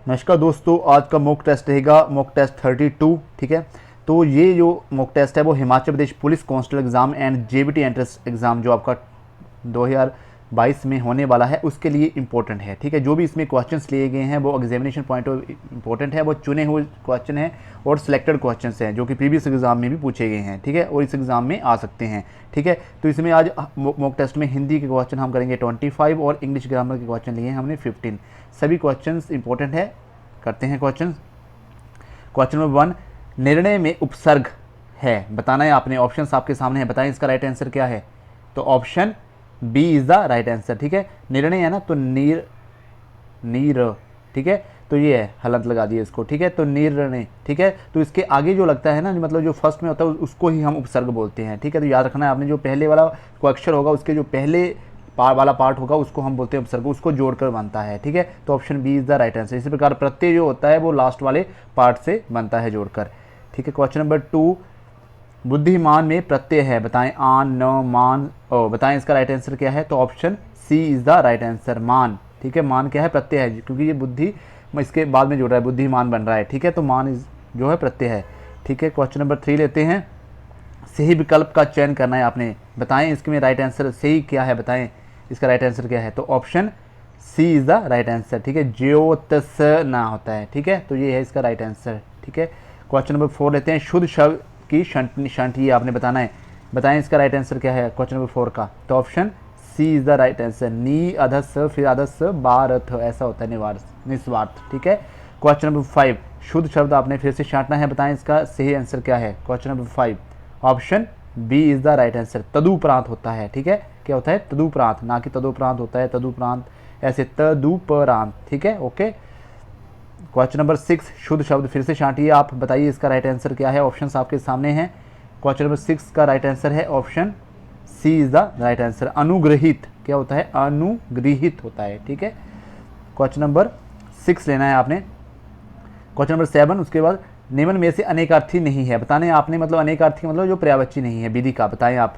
नमस्कार दोस्तों, आज का मॉक टेस्ट रहेगा मॉक टेस्ट 32। ठीक है, तो ये जो मॉक टेस्ट है वो Himachal Pradesh police constable exam and JBT entrance exam जो आपका 2022 में होने वाला है उसके लिए इम्पोर्टेंट है। ठीक है, जो भी इसमें क्वेश्चंस लिए गए हैं वो एग्जामिनेशन पॉइंट ऑफ इम्पोर्टेंट है, वो चुने हुए क्वेश्चन हैं और सिलेक्टेड क्वेश्चंस हैं जो कि प्रीवियस एग्जाम में भी पूछे गए हैं। ठीक है, और इस एग्ज़ाम में आ सकते हैं। ठीक है, तो इसमें आज मॉक टेस्ट में हिंदी के क्वेश्चन हम करेंगे 25 और इंग्लिश ग्रामर के क्वेश्चन लिए हैं हमने 15। सभी क्वेश्चंस इंपॉर्टेंट है। करते हैं क्वेश्चन। क्वेश्चन नंबर 1, निर्णय में उपसर्ग है, बताना है आपने। ऑप्शंस आपके सामने है, बताएं इसका राइट आंसर क्या है। तो option B is the right answer. ठीक है, निर्णय है ना, तो नीर नीर। ठीक है, तो ये है, हलंत लगा दिए इसको। ठीक है, तो निर्णय। ठीक है, तो इसके आगे जो लगता है ना, मतलब जो फर्स्ट में होता है उसको ही हम उपसर्ग बोलते हैं। ठीक है, तो याद रखना है आपने, जो पहले वाला को अक्षर होगा उसके जो पहले वाला पार्ट होगा उसको हम बोलते हैं उपसर्ग, उसको जोड़कर बनता है। ठीक है, तो option B is the right answer. इसी प्रकार प्रत्यय जो होता है वो लास्ट वाले पार्ट से बनता है जोड़कर। ठीक है, क्वेश्चन नंबर 2, बुद्धिमान में प्रत्यय है, बताएं। आन, न, मान, ओ, बताएं इसका राइट आंसर क्या है। तो option C is the right answer, मान। ठीक है, मान क्या है, प्रत्यय है, क्योंकि ये बुद्धि इसके बाद में जुड़ रहा है, बुद्धिमान बन रहा है। ठीक है, तो मान इज जो है प्रत्यय है। ठीक है, क्वेश्चन नंबर 3 लेते हैं। सही विकल्प का चयन करना है आपने, बताएं इसके राइट आंसर सही क्या है, बताएं इसका राइट आंसर क्या है। तो option C is the right answer. ठीक है, ज्योतस ना होता है। ठीक है, तो ये है इसका राइट आंसर। ठीक है, क्वेश्चन नंबर 4 लेते हैं। शुद्ध शब्द की शंट ये आपने बताना है, बताएं इसका राइट आंसर क्या है क्वेश्चन नंबर 4 का। तो option C is the right answer, नी अधस फिर अधस बारथ, ऐसा होता है, निस्वार्थ। ठीक है, क्वेश्चन नंबर 5, शुद्ध शब्द आपने फिर से छांटना है, बताएं इसका सही आंसर क्या है। Question number 5, option B is the right answer, तदुपरांत होता है। ठीक है, क्या होता है, तदुपरांत, ना कि तदुपरांत होता है, तदुपरांत ऐसे तदुपरांत। ठीक है, ओके। क्वेश्चन नंबर 6, शुद्ध शब्द फिर से छांटिए आप, बताइए इसका राइट आंसर क्या है। ऑप्शंस आपके सामने हैं। क्वेश्चन नंबर 6 का राइट आंसर है option C is the right answer, अनुग्रहित। क्या होता है, अनुग्रहित होता है। ठीक है, क्वेश्चन नंबर 6 लेना है आपने। क्वेश्चन नंबर 7, उसके बाद निम्न में से अनेकार्थी नहीं है, बताने आपने, मतलब अनेकार्थी मतलब जो पर्यायवाची नहीं है, विधि का, बताएं आप।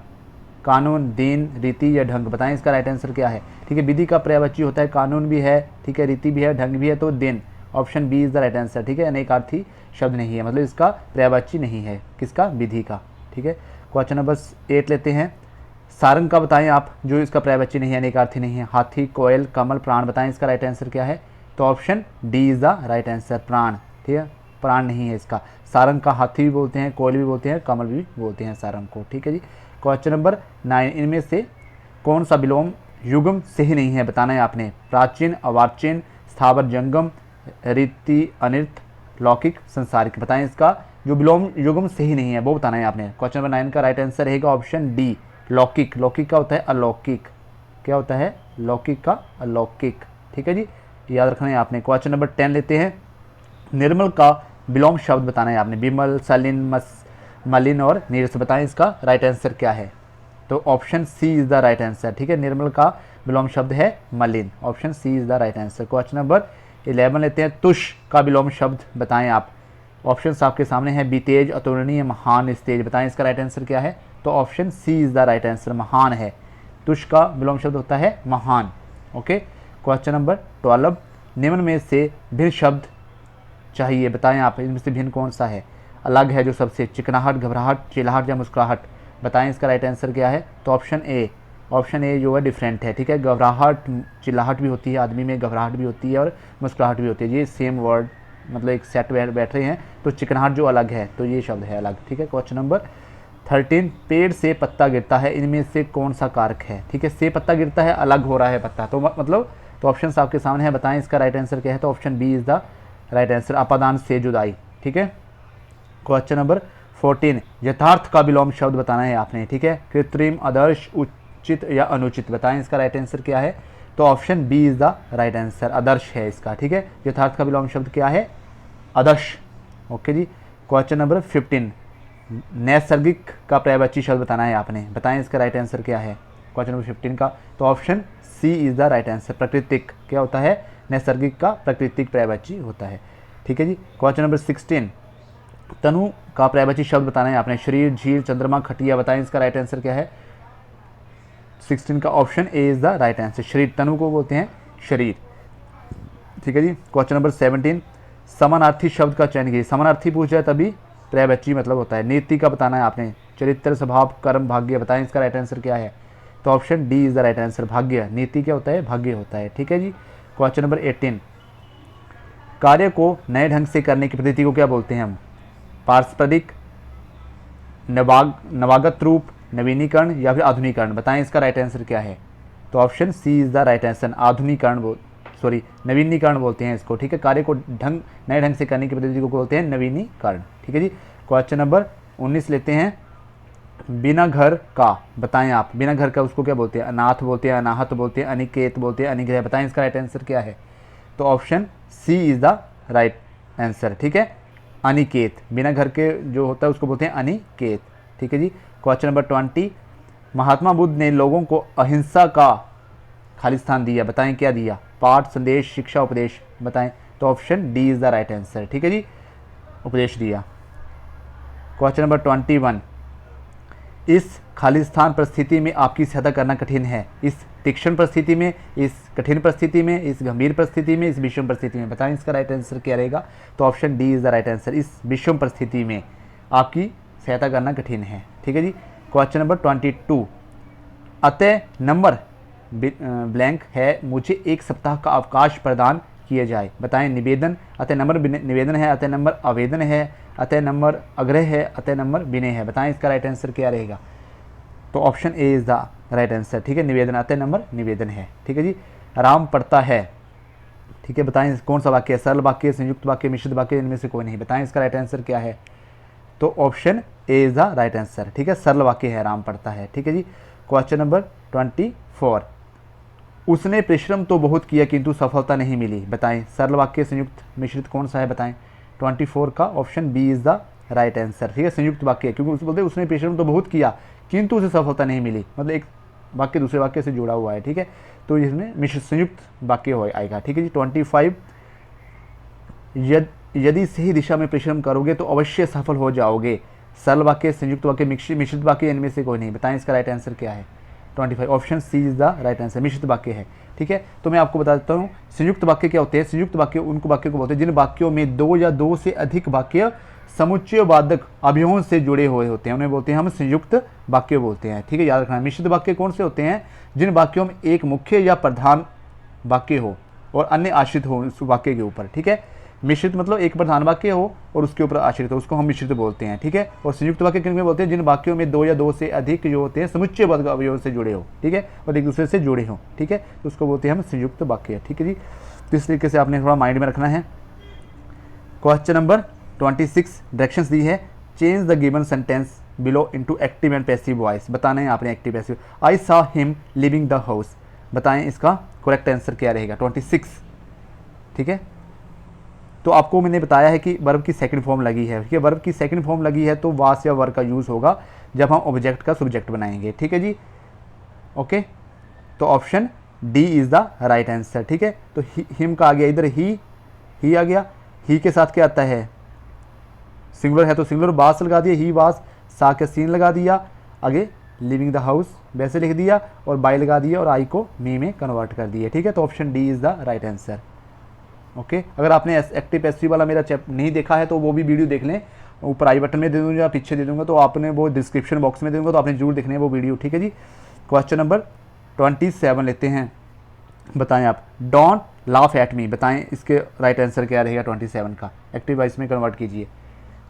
कानून, दिन, रीति या ढंग, बताएं इसका राइट आंसर क्या है। ठीक है, विधि का पर्यायवाची होता है, कानून भी है, ठीक है, रीति भी है, ढंग भी है, तो दिन, option B is the right answer. ठीक है, अनेकार्थी शब्द नहीं है, मतलब इसका पर्यायवाची नहीं है, किसका, विधि का। ठीक है, क्वेश्चन नंबर 8 लेते हैं। सारंग का बताएं आप, जो इसका पर्यायवाची नहीं है, अनेकार्थी नहीं है। हाथी, कोयल, कमल, प्राण, बताएं इसका राइट आंसर क्या है। तो option D is the right answer, प्राण। ठीक है, प्राण नहीं है इसका। सारंग का हाथी भी बोलते हैं, कोयल भी बोलते हैं, कमल भी बोलते हैं सारंग को। ठीक है जी। क्वेश्चन नंबर 9, इनमें से कौन सा विलोम युग्म सही नहीं है, बताना है आपने। प्राचीन, अवार्चीन, स्थावर जंगम, रीति अनिर्थ, लौकिक, संसारिक, बताएं इसका जो विलोम युग्म सही नहीं है वो बताना है आपने। क्वेश्चन नंबर 9 का राइट आंसर रहेगा ऑप्शन डी, लौकिक। लौकिक का होता है अलौकिक, क्या होता है, लौकिक का अलौकिक। ठीक है जी, याद रखना है आपने। क्वेश्चन नंबर 10 लेते हैं। निर्मल का विलोम शब्द बताना है आपने, विमल, सलिन, मलिन और नीरस, बताएं इसका राइट आंसर क्या है। तो option C is the right answer. ठीक है, निर्मल का विलोम शब्द है मलिन, option C is the right answer. Question number 11 लेते हैं। तुष का विलोम शब्द बताएं आप, ऑप्शंस आपके सामने हैं, बीतेज, अतुलनीय, महान, स्तेज, बताएं इसका राइट आंसर क्या है। तो option C is the right answer, महान है। तुष का विलोम शब्द होता है महान। ओके, क्वेश्चन नंबर 12, निम्न में से भिन्न शब्द चाहिए, बताएं आप, इनमें से भिन्न कौन सा है, अलग है जो सबसे। चिकनाहट, घबराहट, चिल्लाहट या मुस्कुराहट, बताएं इसका राइट आंसर क्या है। तो ऑप्शन ए जो है डिफरेंट है। ठीक है, घबराहट, चिल्लाहट भी होती है आदमी में, घबराहट भी होती है और मुस्कुराहट भी होती है, ये सेम वर्ड, मतलब एक सेट बैठ रहे हैं। तो चिकनाहट जो अलग है, तो ये शब्द है अलग। ठीक है, क्वेश्चन नंबर 13, पेड़ से पत्ता गिरता है, इनमें से कौन सा कारक है। ठीक है, से पत्ता गिरता है, अलग हो रहा है पत्ता, तो मतलब तो ऑप्शन आपके सामने है, बताएं इसका राइट आंसर क्या है। तो option B is the right answer, अपादान से जुदाई। ठीक है, क्वेश्चन नंबर 14, यथार्थ का विलोम शब्द बताना है आपने। ठीक है, कृत्रिम, आदर्श, उचित या अनुचित, बताएं इसका राइट आंसर क्या है। तो option B is the right answer, आदर्श है इसका। ठीक है, यथार्थ का विलोम शब्द क्या है, आदर्श। ओके जी। क्वेश्चन नंबर 15, नैसर्गिक का पर्यायवाची शब्द बताना है आपने, बताएं इसका राइट आंसर क्या है क्वेश्चन नंबर 15 का। तो option C is the right answer, प्राकृतिक, क्या होता है, नैसर्गिक का प्राकृतिक पर्यायवाची होता है। ठीक है जी। क्वेश्चन नंबर 16, तनु का पर्यायवाची शब्द बताना है आपने, शरीर, झील, चंद्रमा, खटिया, बताएं इसका राइट आंसर क्या है। 16 का option A is the right answer, शरीर, तनु को बोलते हैं शरीर। ठीक है जी। क्वेश्चन नंबर 17, समानार्थी शब्द का चयन कीजिए। समानार्थी पूछ जाए तभी पर्यायवाची मतलब होता है। नीति का बताना है आपने, चरित्र, स्वभाव, कर्म, भाग्य, बताएं इसका राइट आंसर क्या है। तो option D is the right answer, भाग्य। नीति क्या होता है, भाग्य होता है। ठीक है जी। क्वेश्चन नंबर 18, कार्य को नए ढंग से करने की पद्धति को क्या बोलते हैं हम। पारस्परिक, नवागत रूप, नवीनीकरण या फिर आधुनिकरण, बताएं इसका राइट आंसर क्या है। तो option C is the right answer, आधुनिकरण नवीनीकरण बोलते हैं इसको। ठीक है, कार्य को नए ढंग से करने की पद्धति को बोलते हैं नवीनीकरण। ठीक है जी। क्वेश्चन नंबर 19 लेते हैं, बिना घर का, बताएं आप, बिना घर का उसको क्या बोलते हैं। अनाथ बोलते हैं, अनाहत बोलते हैं, अनिकेत बोलते हैं, अनिग्रह, बताएं इसका राइट आंसर क्या है। तो option C is the right answer. ठीक है, अनिकेत, बिना घर के जो होता है उसको बोलते हैं अनिकेत। ठीक है जी। क्वेश्चन नंबर 20, महात्मा बुद्ध ने लोगों को अहिंसा का खालिस्तान दिया, बताएं क्या दिया। पाठ, संदेश, शिक्षा, उपदेश, बताएं। तो option D is the right answer. ठीक है जी, उपदेश दिया। क्वेश्चन नंबर 21, इस खालिस्तान परिस्थिति में आपकी सहायता करना कठिन है। इस तीक्ष्ण परिस्थिति में, इस कठिन परिस्थिति में, इस गंभीर परिस्थिति में, इस विषम परिस्थिति में, बताएं इसका राइट आंसर क्या रहेगा। तो option D is the right answer, इस विषम परिस्थिति में आपकी सहायता करना कठिन है। ठीक है जी। क्वेश्चन नंबर 22, अतः नंबर ब्लैंक है, मुझे एक सप्ताह का अवकाश प्रदान किया जाए, बताएं। निवेदन, अतः नंबर निवेदन है, अतः नंबर आवेदन है, अतः नंबर आग्रह है, अतः नंबर विनय है, बताएं इसका राइट आंसर क्या रहेगा। तो option A is the right answer. ठीक है, निवेदन, अतः नंबर निवेदन है। ठीक है जी। आराम पड़ता है, ठीक है, बताएं कौन सा वाक्य है। सरल वाक्य, संयुक्त वाक्य, मिश्रित वाक्य, इनमें से कोई नहीं, बताएं इसका राइट आंसर क्या है। तो option A is the right answer. ठीक है, सरल वाक्य है, आराम पड़ता है। ठीक है जी। क्वेश्चन नंबर 24, उसने परिश्रम तो बहुत किया किंतु सफलता नहीं मिली, बताएं। सरल वाक्य, संयुक्त, मिश्रित, कौन सा है, बताएं। 24 का option B is the right answer. ठीक है, संयुक्त वाक्य, क्योंकि उस बोलते उसने परिश्रम तो बहुत किया किंतु उसे सफलता नहीं मिली, मतलब एक वाक्य दूसरे वाक्य से जुड़ा हुआ है। ठीक है, तो इसमें मिश्रित संयुक्त वाक्य आएगा। ठीक है जी। 25, यदि सही दिशा में परिश्रम करोगे तो अवश्य सफल हो जाओगे। सरल वाक्य, संयुक्त वाक्य, मिश्रित वाक्य, इनमें से कोई नहीं, बताएं इसका राइट आंसर क्या है। 25 option C is the right answer, मिश्रित वाक्य है। ठीक है, तो मैं आपको बता देता हूँ संयुक्त वाक्य क्या होते हैं। संयुक्त वाक्य उनको वाक्यों को बोलते हैं जिन वाक्यों में दो या दो से अधिक वाक्य समुच्चयवादक अवयवों से जुड़े हुए होते हैं, उन्हें बोलते हैं हम संयुक्त वाक्य बोलते हैं। ठीक है, याद रखना। मिश्रित वाक्य कौन से होते हैं, जिन वाक्यों में एक मुख्य या प्रधान वाक्य हो और अन्य आश्रित हो उस वाक्य के ऊपर। ठीक है, मिश्रित मतलब एक प्रधान वाक्य हो और उसके ऊपर आश्रित हो, उसको हम मिश्रित बोलते हैं। ठीक है, और संयुक्त वाक्य किन में बोलते हैं, जिन वाक्यों में दो या दो से अधिक जो होते हैं समुच्चयबद्ध अवयवों से जुड़े हो, ठीक है, और एक दूसरे से जुड़े हो। ठीक है, तो उसको बोलते हैं हम संयुक्त वाक्य। ठीक है जी, तो इस तरीके से आपने थोड़ा माइंड में रखना है। क्वेश्चन नंबर 26, डायरेक्शंस दी है, change the given sentence below into active and passive voice, बताना है आपने active passive. I saw him living the house, बताएं इसका करेक्ट आंसर क्या रहेगा। 26। ठीक है, तो आपको मैंने बताया है कि वर्ब की सेकंड फॉर्म लगी है। ठीक है, वर्ब की सेकंड फॉर्म लगी है तो वास या वर का यूज़ होगा जब हम ऑब्जेक्ट का सब्जेक्ट बनाएंगे। ठीक है जी, ओके, तो option D is the right answer. ठीक है, तो हिम का आ गया इधर, ही आ गया, ही के साथ क्या आता है, सिंगुलर है तो सिंगुलर, बास लगा दिया, ही वास, सा के सीन लगा दिया, आगे लिविंग द हाउस वैसे लिख दिया और बाय लगा दिया और आई को मी में कन्वर्ट कर दिया। ठीक है, तो option D is the right answer. Okay, अगर आपने एक्टिव पैसिव वाला मेरा चैप्टर नहीं देखा है तो वो भी वीडियो देख लें, ऊपर आई बटन में दे दूँगा, पीछे दे दूँगा, तो आपने वो डिस्क्रिप्शन बॉक्स में दे दूँगा, तो आपने जरूर देखने है वो वीडियो। ठीक है जी। क्वेश्चन नंबर 27 लेते हैं, बताएं आप। डोंट लाफ एट मी, बताएं इसके राइट आंसर क्या रहेगा 27 का, एक्टिव वॉइस में कन्वर्ट कीजिए।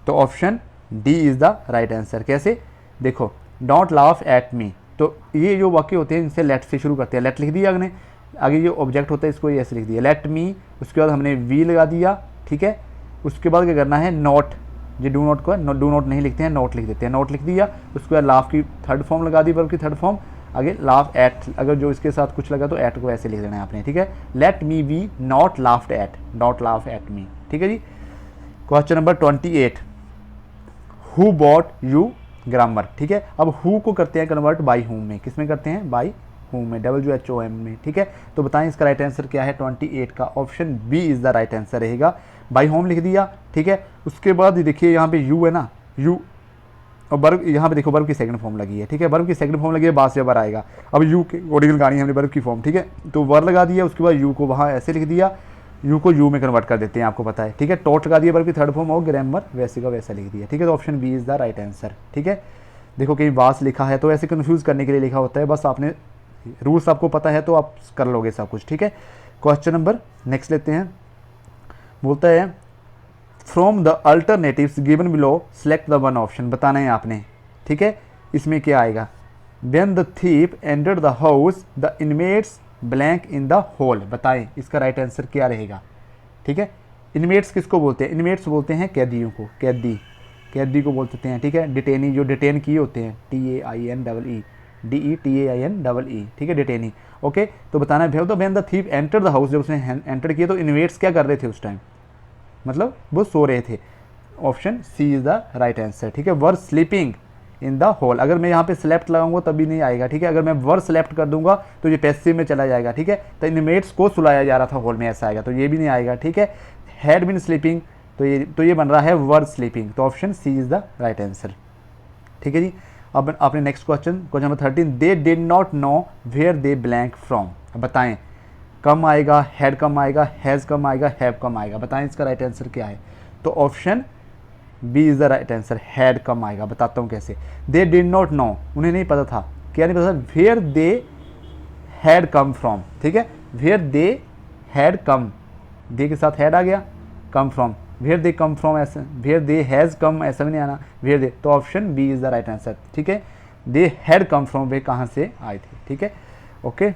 तो option D is the right answer. कैसे, देखो, डोंट लाफ एट मी, तो ये जो वाक्य होते हैं इनसे लेट से शुरू करते हैं, लेट लिख दिया आपने, आगे जो ऑब्जेक्ट होता है इसको ऐसे लिख दिया, लेट मी, उसके बाद हमने वी लगा दिया। ठीक है, उसके बाद क्या करना है, नॉट, ये डू नॉट को डू नॉट नहीं लिखते हैं, नॉट लिख देते हैं, नॉट लिख दिया। उसके बाद लाफ की थर्ड फॉर्म लगा दी, वर्ब की थर्ड फॉर्म, आगे लाफ एट, अगर जो इसके साथ कुछ लगा तो एट को ऐसे लिख देना है आपने। ठीक है, let me we not laughed at, not laugh at me. ठीक है जी। Question number 28, who bought you grammar. ठीक है, अब हु को करते हैं कन्वर्ट बाई हुम में, किस में करते हैं, बाई हुम में, WHOM में। ठीक है, तो बताएं इसका राइट आंसर क्या है 28 का, option B is the right answer रहेगा। बाई होम लिख दिया। ठीक है, उसके बाद देखिए यहाँ पे यू है ना, यू, और वर्ब यहाँ पे देखो वर्ब की सेकंड फॉर्म लगी है। ठीक है, वर्ब की सेकंड फॉर्म लगी है, बाद से वर आएगा। अब यू के ओरिजिनल गाड़ी हमने वर्ब की फॉर्म, ठीक है, तो वर लगा दिया, उसके बाद यू को वहाँ ऐसे लिख दिया, यू को यू में कन्वर्ट कर देते हैं, आपको पता है, ठीक है। टॉट लगा दिया बल्कि थर्ड फॉर्म हो, ग्रामर वैसे का वैसा लिख दिया, ठीक है। तो option B is the right answer, ठीक है। देखो कहीं वास लिखा है तो ऐसे कन्फ्यूज़ करने के लिए लिखा होता है, बस आपने रूल्स आपको पता है तो आप कर लोगे सब कुछ, ठीक है। क्वेश्चन नंबर नेक्स्ट लेते हैं। बोलता है from the alternatives given below select the one option, बताना है आपने, ठीक है। इसमें क्या आएगा, when the thief entered the house the inmates blank in the hall, बताएं इसका राइट आंसर क्या रहेगा, ठीक है। इनमेट्स किसको बोलते हैं, इनमेट्स बोलते हैं कैदियों को, कैदी को बोलते हैं, ठीक है। डिटेनी जो डिटेन किए होते हैं, TAINEE DETAINEE, ठीक है, डिटेनी, ओके। तो बताना है तो when the thief enter the house, जब उसने एंटर किया तो इनमेट्स क्या कर रहे थे उस टाइम, मतलब वो सो रहे थे। Option C is the right answer, ठीक है। Were sleeping in the hall, अगर मैं यहाँ पे स्लेप्ट लगाऊंगा तभी नहीं आएगा, ठीक है। अगर मैं वर स्लेप्ट कर दूंगा तो ये पैसिव में चला जाएगा, ठीक है। तो इनमेट्स को सुलाया जा रहा था हॉल में, ऐसा आएगा, तो ये भी नहीं आएगा, ठीक है। हैड बीन स्लीपिंग, तो ये बन रहा है वर स्लीपिंग, तो option C is the right answer, ठीक है जी। अब आपने next question number 13, they did not know where they blank from, बताएं कम आएगा, हैड कम आएगा, हैज़ कम आएगा, हैव कम आएगा, बताएं इसका राइट आंसर क्या है। तो option B is the right answer, had come आएगा। बताता हूँ कैसे। दे डिड नॉट नो, उन्हें नहीं पता था, क्या नहीं पता था, where they had come from, ठीक है। वेयर दे हैड कम, दे के साथ हैड आ गया, come from, where they come from, ऐसा वेयर दे हैज़ कम ऐसा भी नहीं आना, वेयर दे, तो option B is the right answer, ठीक है। दे हैड कम फ्रॉम, वे कहाँ से आए थे, ठीक है, ओके।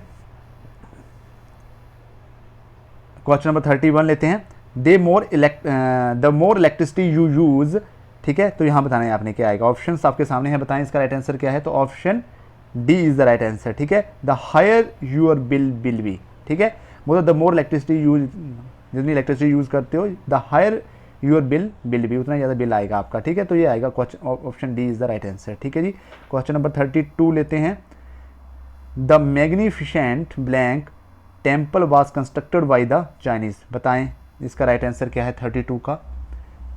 क्वेश्चन नंबर 31 लेते हैं। The more electricity you use, ठीक है। तो यहाँ बताना है आपने क्या आएगा, ऑप्शन आपके सामने है, बताएं इसका राइट आंसर क्या है। तो option D is the right answer, ठीक है। The higher your bill be, ठीक है। मतलब द मोर इलेक्ट्रिसिटी यूज, जितनी इलेक्ट्रिसिटी यूज़ करते हो, the higher your bill be, उतना ज़्यादा बिल आएगा आपका, ठीक है। तो ये आएगा question, option D is the right answer, ठीक है जी। क्वेश्चन नंबर 32 लेते हैं। The magnificent blank temple was constructed by the Chinese, बताएं इसका राइट आंसर क्या है 32 का।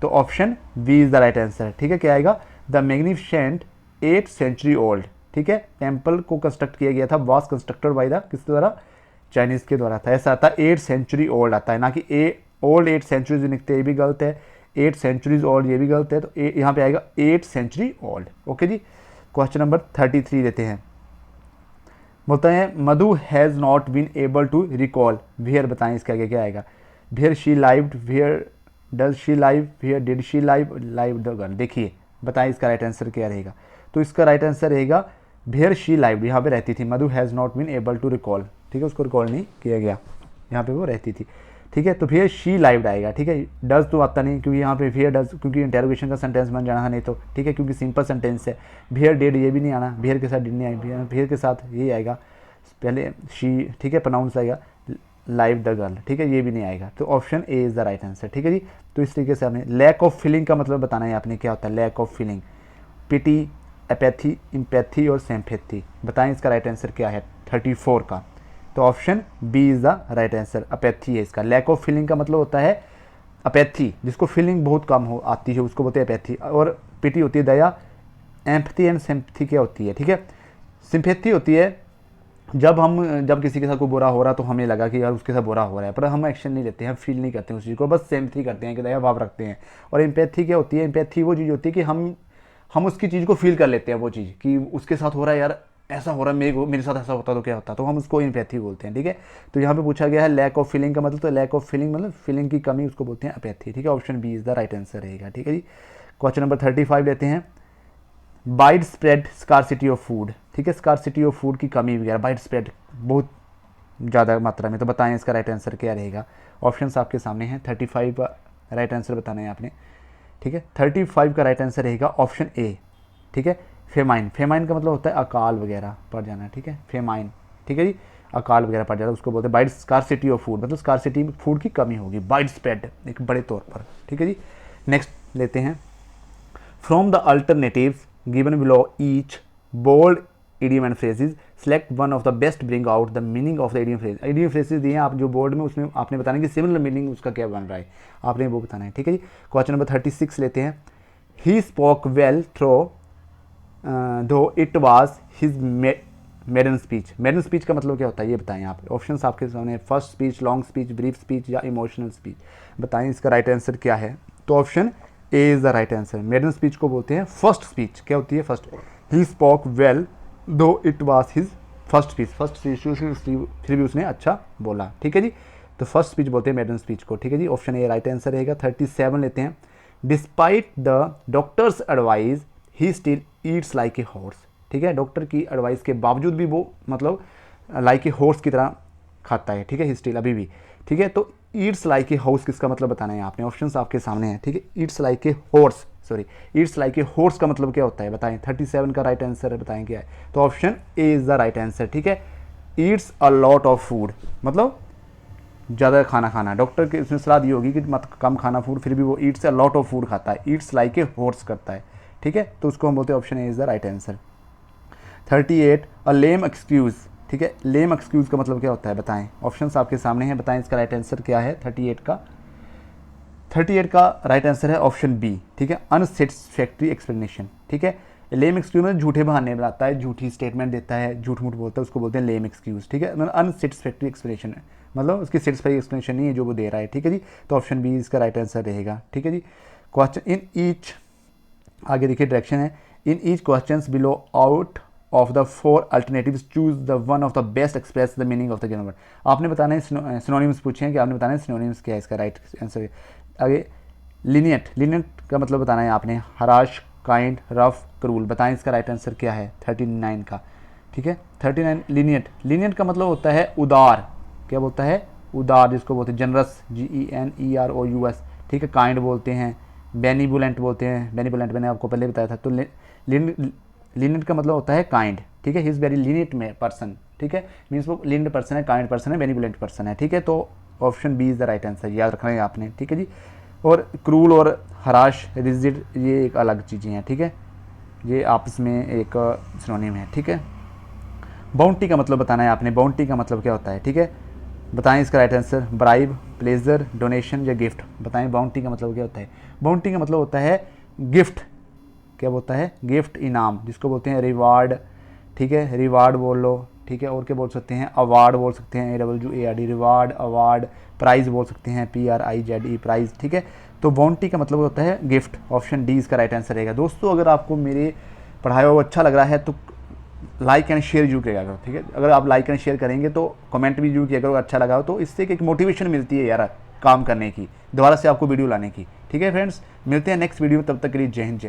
तो option B is the right answer, ठीक है। क्या आएगा, the magnificent 8th century old, ठीक है। टेम्पल को कंस्ट्रक्ट किया गया था, वाज कंस्ट्रक्टेड बाई द किसके द्वारा, चाइनीज़ के द्वारा था, ऐसा आता है। 8th सेंचुरी ओल्ड आता है, ना कि ओल्ड 8 सेंचुरीज लिखते हैं, ये भी गलत है। 8 सेंचुरीज ओल्ड ये भी गलत है, तो यहाँ पे आएगा 8th सेंचुरी ओल्ड, ओके जी। क्वेश्चन नंबर 33 लेते हैं। बोलता है Madhu has not been able to recall where, बताएं इसका आगे क्या आएगा। Where she lived, where does she live, where did she live the girl, देखिए बताएं इसका राइट आंसर क्या रहेगा। तो इसका राइट आंसर रहेगा वेयर शी लाइव्ड, यहाँ पे रहती थी। Madhu has not been able to recall, ठीक है, उसको रिकॉल नहीं किया गया, यहाँ पे वो रहती थी, ठीक है। तो वेयर शी लाइव्ड आएगा, ठीक है। डज तो आता नहीं, क्योंकि यहाँ पे वेयर डज, क्योंकि इंटेरोगेशन का सेंटेंस बन जाना है, नहीं तो, ठीक है, क्योंकि सिंपल सेंटेंस है। वेयर डिड ये भी नहीं आना, वेयर के साथ डिड नहीं आएगा, वेयर के साथ ये आएगा पहले शी, ठीक है, प्रोनाउंस आएगा लाइव द गर्ल, ठीक है, ये भी नहीं आएगा। तो option A is the right answer, ठीक है जी। तो इस तरीके से आपने लैक ऑफ फीलिंग का मतलब बताना है आपने क्या होता है lack of feeling, pity, apathy, empathy और सिंपैथी, बताएं इसका राइट आंसर क्या है 34 का। तो option B is the right answer, apathy है इसका। लैक ऑफ फीलिंग का मतलब होता है अपैथी, जिसको फीलिंग बहुत कम हो आती है उसको बोलते हैं अपैथी, और पिटी होती है दया, एम्पैथी एंड सिंपैथी क्या होती है, ठीक है। सिंपैथी होती है जब किसी के साथ कोई बुरा हो रहा तो हमें लगा कि यार उसके साथ बुरा हो रहा है, पर हम एक्शन नहीं लेते हैं, फील नहीं करते हैं उस चीज़ को, बस सिंपैथी करते हैं कि दया भाव रखते हैं। और एम्पैथी क्या होती है, एम्पैथी वो चीज़ होती है कि हम उसकी चीज़ को फील कर लेते हैं, वो चीज़ कि उसके साथ हो रहा है, यार ऐसा हो रहा है, मेरे साथ ऐसा होता तो क्या होता, तो हम उसको एम्पैथी बोलते हैं, ठीक है। तो यहाँ पे पूछा गया है लैक ऑफ फीलिंग का मतलब, तो लैक ऑफ फीलिंग मतलब फीलिंग की कमी, उसको बोलते हैं अपैथी, ठीक है। Option B is the right answer रहेगा, ठीक है जी। क्वेश्चन नंबर 35 लेते हैं। Widespread scarcity of food, ठीक है, स्कार्सिटी ऑफ फूड की कमी वगैरह, वाइड स्प्रेड बहुत ज़्यादा मात्रा में, तो बताएं इसका राइट आंसर क्या रहेगा। ऑप्शंस आपके सामने हैं, 35 का राइट आंसर बताना है आपने, ठीक है। 35 का राइट आंसर रहेगा ऑप्शन ए, ठीक है। फेमाइन, फेमाइन का मतलब होता है अकाल वगैरह पड़ जाना, ठीक है, फेमाइन, ठीक है जी, अकाल वगैरह पड़ जाना, उसको बोलते हैं वाइड स्कार्सिटी ऑफ फूड, मतलब स्कार्सिटी में फूड की कमी होगी, वाइड स्प्रेड एक बड़े तौर पर, ठीक है जी। नेक्स्ट लेते हैं। From the alternatives given below each bold idiom and phrases select one of the best bring out the meaning of the idiom phrase, idiom phrases दिए हैं आप जो बोर्ड में, उसमें आपने बताना कि सिमिलर मीनिंग उसका क्या बन रहा है, आपने वो बताना है, ठीक है जी। क्वेश्चन नंबर 36 लेते हैं। ही स्पोक वेल थ्रो दो it was his maiden speech. Maiden speech का मतलब क्या होता है ये बताएं आप। ऑप्शंस आपके सामने, first speech, long speech, brief speech या इमोशनल स्पीच। बताएं इसका राइट आंसर क्या है। तो option A is the right answer. Maiden speech को बोलते हैं फर्स्ट स्पीच। क्या होती है first? He spoke well though it was his first speech. First speech फिर भी उसने अच्छा बोला, ठीक है जी। तो फर्स्ट स्पीच बोलते हैं मेडन स्पीच को, ठीक है जी। ऑप्शन ए राइट आंसर रहेगा। 37 लेते हैं। Despite the doctors advice he still Yeats like a horse. ठीक है, डॉक्टर की एडवाइस के बावजूद भी वो मतलब लाइक ए हॉर्स की तरह खाता है, ठीक है, स्टिल अभी भी, ठीक है। तो ईट्स लाइक ए हॉर्स किसका मतलब बताना है आपने, ऑप्शंस आपके सामने हैं, ठीक है। Yeats like a horse, sorry, Yeats like a horse का मतलब क्या होता है बताएं। 37 का राइट आंसर है, बताएं क्या है। तो option A is the right answer, ठीक है। Yeats a lot of food मतलब ज़्यादा खाना खाना। डॉक्टर की उसने सलाह दी होगी कि मत कम खाना फूड, फिर भी वो Yeats a lot of food खाता है, ईट्स लाइक ए हॉर्स करता है, ठीक है। तो उसको हम बोलते हैं option A is the right answer. 38 a lame excuse, ठीक है। लेम एक्सक्यूज़ का मतलब क्या होता है बताएं। ऑप्शंस आपके सामने हैं, बताएं इसका राइट आंसर क्या है। 38 का राइट आंसर है ऑप्शन बी, ठीक है, अनसेटिस्फैक्ट्री एक्सप्लेनेशन, ठीक है। लेम एक्सक्यूज में झूठे बहाने बनाता है, झूठी स्टेटमेंट देता है, झूठ मूठ बोलता है, उसको बोलते हैं लेम एक्सक्यूज, ठीक है। मतलब अनसेटिस्फैक्ट्री एक्सप्लेनेशन है, मतलब उसकी सेटिस्फाई एक्सप्लेनेशन नहीं है जो वो दे रहा है, ठीक है जी। तो ऑप्शन बी इसका राइट आंसर रहेगा, ठीक है जी। क्वेश्चन इन ईच, आगे देखिए डायरेक्शन है, in each question below out of the 4 alternatives choose the one of the best express the meaning of the given word. आपने बताना है सिनोनिम्स पूछे हैं कि आपने बताना है सिनोनिम्स क्या है, इसका राइट आंसर। आगे लीनियंट, लीनियंट का मतलब बताना है आपने, हराश, काइंड, रफ, क्रूल। बताएं इसका राइट आंसर क्या है 39 का, ठीक है। 39 लीनियंट, लीनियंट का मतलब होता है उदार, क्या बोलता है उदार, जिसको बोलते हैं जनरस, GENEROUS, ठीक है। काइंड बोलते हैं, बेनिवोलेंट बोलते हैं, बेनिवोलेंट मैंने आपको पहले बताया था। तो लीनियंट का मतलब होता है काइंड, ठीक है। ही इज़ वेरी लीनियंट में पर्सन, ठीक है, मीन्स वो लीनियंट पर्सन है, काइंड पर्सन है, बेनिवोलेंट पर्सन है, ठीक है। तो option B is the right answer, याद रखना है आपने, ठीक है जी। और क्रूल और हराश, रिजिड, ये एक अलग चीज़ें हैं, ठीक है, ये आपस में एक सिनोनिम है, ठीक है। बाउंटी का मतलब बताना है आपने, बाउंटी का मतलब क्या होता है, ठीक है। बताएं इसका right answer, bribe, pleasure, donation या गिफ्ट। बताएं बाउंटी का मतलब क्या होता है। बाउंटी का मतलब होता है गिफ्ट, क्या बोलता है गिफ्ट, इनाम, जिसको बोलते हैं रिवार्ड, ठीक है, रिवार्ड बोल लो, ठीक है। और क्या बोल सकते हैं, अवार्ड बोल सकते हैं, AWARD, रिवार्ड, अवार्ड, प्राइज़ बोल सकते हैं, PRIZE, प्राइज़, ठीक है। तो बाउंटी का मतलब होता है गिफ्ट। ऑप्शन डी इसका राइट आंसर रहेगा। दोस्तों अगर आपको मेरे पढ़ाया हुआ अच्छा लग रहा है तो लाइक एंड शेयर जरूर करेगा करो, ठीक है। अगर आप लाइक एंड शेयर करेंगे तो कमेंट भी जरूर किया करो, अच्छा लगा हो तो, इससे एक मोटिवेशन मिलती है यार काम करने की, दोबारा से आपको वीडियो लाने की, ठीक है फ्रेंड्स। मिलते हैं नेक्स्ट वीडियो में, तब तक के लिए जय हिंद, जय।